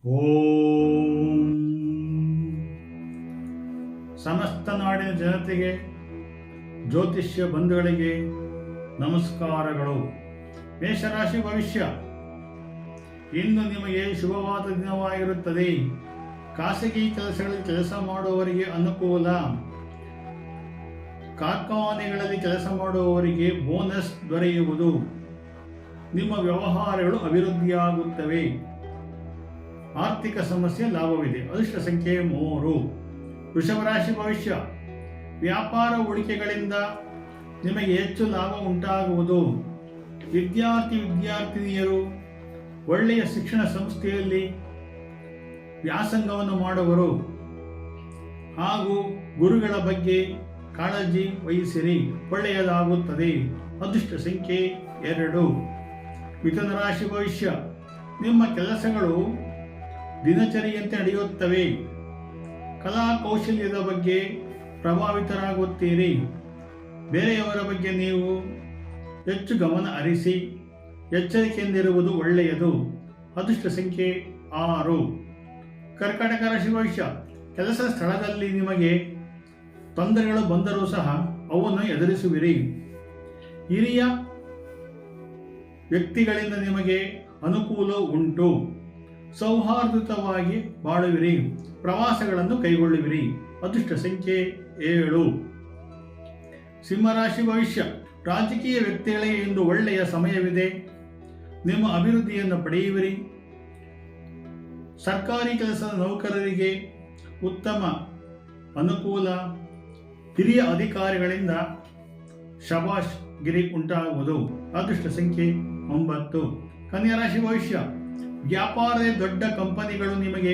ಓಂ ಸಮಸ್ತ ನಾಡಿನ ಜನತೆಗೆ, ಜ್ಯೋತಿಷ್ಯ ಬಂಧುಗಳಿಗೆ ನಮಸ್ಕಾರಗಳು. ಮೇಷರಾಶಿ ಭವಿಷ್ಯ. ಇಂದು ನಿಮಗೆ ಶುಭವಾದ ದಿನವಾಗಿರುತ್ತದೆ. ಖಾಸಗಿ ಕೆಲಸಗಳಲ್ಲಿ ಕೆಲಸ ಮಾಡುವವರಿಗೆ ಅನುಕೂಲ. ಕಾರ್ಖಾನೆಗಳಲ್ಲಿ ಕೆಲಸ ಮಾಡುವವರಿಗೆ ಬೋನಸ್ ದೊರೆಯುವುದು. ನಿಮ್ಮ ವ್ಯವಹಾರಗಳು ಅಭಿವೃದ್ಧಿಯಾಗುತ್ತವೆ. ಆರ್ಥಿಕ ಸಮಸ್ಯೆ ಲಾಭವಿದೆ. ಅದೃಷ್ಟ ಸಂಖ್ಯೆ 3. ವೃಷಭ ರಾಶಿ ಭವಿಷ್ಯ. ವ್ಯಾಪಾರ ಹೂಡಿಕೆಗಳಿಂದ ನಿಮಗೆ ಹೆಚ್ಚು ಲಾಭ ಉಂಟಾಗುವುದು. ವಿದ್ಯಾರ್ಥಿನಿಯರು ಒಳ್ಳೆಯ ಶಿಕ್ಷಣ ಸಂಸ್ಥೆಯಲ್ಲಿ ವ್ಯಾಸಂಗವನ್ನು ಮಾಡುವರು ಹಾಗೂ ಗುರುಗಳ ಬಗ್ಗೆ ಕಾಳಜಿ ವಹಿಸಿರಿ, ಒಳ್ಳೆಯದಾಗುತ್ತದೆ. ಅದೃಷ್ಟ ಸಂಖ್ಯೆ 2. ಮಿಥುನ ರಾಶಿ ಭವಿಷ್ಯ. ನಿಮ್ಮ ಕೆಲಸಗಳು ದಿನಚರಿಯಂತೆ ನಡೆಯುತ್ತವೆ. ಕಲಾ ಕೌಶಲ್ಯದ ಬಗ್ಗೆ ಪ್ರಭಾವಿತರಾಗುತ್ತೀರಿ. ಬೇರೆಯವರ ಬಗ್ಗೆ ನೀವು ಹೆಚ್ಚು ಗಮನ ಹರಿಸಿ ಎಚ್ಚರಿಕೆಯಿಂದಿರುವುದು ಒಳ್ಳೆಯದು. ಅದೃಷ್ಟ ಸಂಖ್ಯೆ 6. ಕರ್ಕಾಟಕ ರಾಶಿ ಭವಿಷ್ಯ. ಕೆಲಸ ಸ್ಥಳದಲ್ಲಿ ನಿಮಗೆ ತೊಂದರೆಗಳು ಬಂದರೂ ಸಹ ಅವನ್ನು ಎದುರಿಸುವಿರಿ. ಹಿರಿಯ ವ್ಯಕ್ತಿಗಳಿಂದ ನಿಮಗೆ ಅನುಕೂಲ ಉಂಟು. ಸೌಹಾರ್ದಯುತವಾಗಿ ಬಾಳುವಿರಿ. ಪ್ರವಾಸಗಳನ್ನು ಕೈಗೊಳ್ಳುವಿರಿ. ಅದೃಷ್ಟ ಸಂಖ್ಯೆ 7. ಸಿಂಹರಾಶಿ ಭವಿಷ್ಯ. ರಾಜಕೀಯ ವ್ಯಕ್ತಿಗಳಿಗೆ ಇಂದು ಒಳ್ಳೆಯ ಸಮಯವಿದೆ. ನಿಮ್ಮ ಅಭಿವೃದ್ಧಿಯನ್ನು ಪಡೆಯುವಿರಿ. ಸರ್ಕಾರಿ ಕೆಲಸದ ನೌಕರರಿಗೆ ಉತ್ತಮ ಅನುಕೂಲ. ಹಿರಿಯ ಅಧಿಕಾರಿಗಳಿಂದ ಶಬಾಷ್ ಗಿರಿ ಉಂಟಾಗುವುದು. ಅದೃಷ್ಟ ಸಂಖ್ಯೆ 9. ಕನ್ಯಾ ರಾಶಿ ಭವಿಷ್ಯ. ವ್ಯಾಪಾರದ ದೊಡ್ಡ ಕಂಪನಿಗಳು ನಿಮಗೆ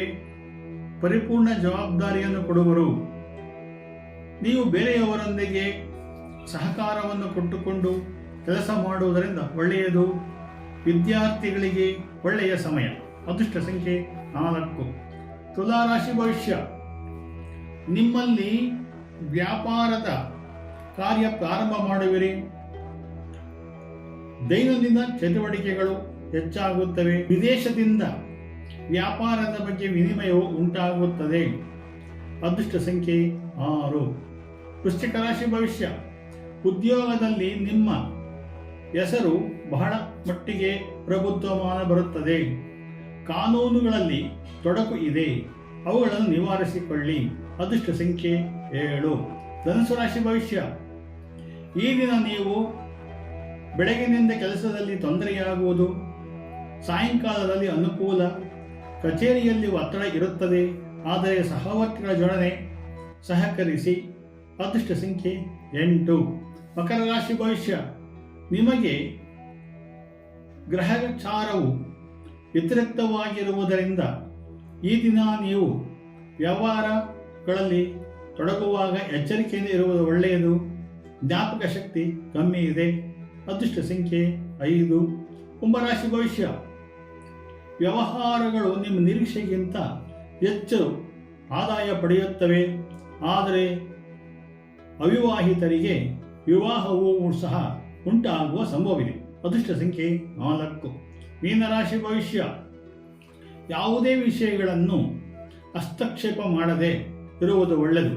ಪರಿಪೂರ್ಣ ಜವಾಬ್ದಾರಿಯನ್ನು ಕೊಡುವರು. ನೀವು ಬೇರೆಯವರೊಂದಿಗೆ ಸಹಕಾರವನ್ನು ಕೊಟ್ಟುಕೊಂಡು ಕೆಲಸ ಮಾಡುವುದರಿಂದ ಒಳ್ಳೆಯದು. ವಿದ್ಯಾರ್ಥಿಗಳಿಗೆ ಒಳ್ಳೆಯ ಸಮಯ. ಅದೃಷ್ಟ ಸಂಖ್ಯೆ 4. ತುಲಾ ರಾಶಿ ಭವಿಷ್ಯ. ನಿಮ್ಮಲ್ಲಿ ವ್ಯಾಪಾರದ ಕಾರ್ಯ ಪ್ರಾರಂಭ ಮಾಡುವಿರಿ. ದೈನಂದಿನ ಚಟುವಟಿಕೆಗಳು ಹೆಚ್ಚಾಗುತ್ತವೆ. ವಿದೇಶದಿಂದ ವ್ಯಾಪಾರದ ಬಗ್ಗೆ ವಿನಿಮಯವು ಉಂಟಾಗುತ್ತದೆ. ಅದೃಷ್ಟ ಸಂಖ್ಯೆ 6. ವೃಶ್ಚಿಕ ರಾಶಿ ಭವಿಷ್ಯ. ಉದ್ಯೋಗದಲ್ಲಿ ನಿಮ್ಮ ಹೆಸರು ಬಹಳ ಮಟ್ಟಿಗೆ ಪ್ರಭುತ್ವಮಾನ ಬರುತ್ತದೆ. ಕಾನೂನುಗಳಲ್ಲಿ ತೊಡಕು ಇದೆ, ಅವುಗಳನ್ನು ನಿವಾರಿಸಿಕೊಳ್ಳಿ. ಅದೃಷ್ಟ ಸಂಖ್ಯೆ 7. ಧನುಸು ರಾಶಿ ಭವಿಷ್ಯ. ಈ ದಿನ ನೀವು ಬೆಳಗಿನಿಂದ ಕೆಲಸದಲ್ಲಿ ತೊಂದರೆಯಾಗುವುದು. ಸಾಯಂಕಾಲದಲ್ಲಿ ಅನುಕೂಲ. ಕಚೇರಿಯಲ್ಲಿ ಒತ್ತಡ ಇರುತ್ತದೆ, ಆದರೆ ಸಹವರ್ತಿಗಳ ಜೊಡನೆ ಸಹಕರಿಸಿ. ಅದೃಷ್ಟ ಸಂಖ್ಯೆ 8. ಮಕರ ರಾಶಿ ಭವಿಷ್ಯ. ನಿಮಗೆ ಗ್ರಹಚಾರವು ವ್ಯತಿರಿಕ್ತವಾಗಿರುವುದರಿಂದ ಈ ದಿನ ನೀವು ವ್ಯವಹಾರಗಳಲ್ಲಿ ತೊಡಗುವಾಗ ಎಚ್ಚರಿಕೆಯಿಂದ ಇರುವುದು ಒಳ್ಳೆಯದು. ಜ್ಞಾಪಕ ಶಕ್ತಿ ಕಮ್ಮಿ ಇದೆ. ಅದೃಷ್ಟ ಸಂಖ್ಯೆ 5. ಕುಂಭರಾಶಿ ಭವಿಷ್ಯ. ವ್ಯವಹಾರಗಳು ನಿಮ್ಮ ನಿರೀಕ್ಷೆಗಿಂತ ಹೆಚ್ಚು ಆದಾಯ ಪಡೆಯುತ್ತವೆ, ಆದರೆ ಅವಿವಾಹಿತರಿಗೆ ವಿವಾಹವೂ ಸಹ ಉಂಟಾಗುವ ಸಂಭವವಿದೆ. ಅದೃಷ್ಟ ಸಂಖ್ಯೆ 4. ಮೀನರಾಶಿ ಭವಿಷ್ಯ. ಯಾವುದೇ ವಿಷಯಗಳನ್ನು ಹಸ್ತಕ್ಷೇಪ ಮಾಡದೆ ಇರುವುದು ಒಳ್ಳೆಯದು.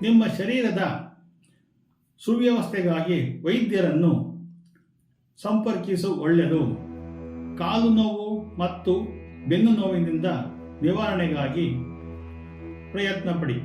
ನಿಮ್ಮ ಶರೀರದ ಸುವ್ಯವಸ್ಥೆಗಾಗಿ ವೈದ್ಯರನ್ನು ಸಂಪರ್ಕಿಸುವ ಒಳ್ಳೆಯದು. ಕಾಲು ನೋವು ಮತ್ತು ಬೆನ್ನು ನೋವಿನಿಂದ ನಿವಾರಣೆಗಾಗಿ ಪ್ರಯತ್ನ ಪಡಿ.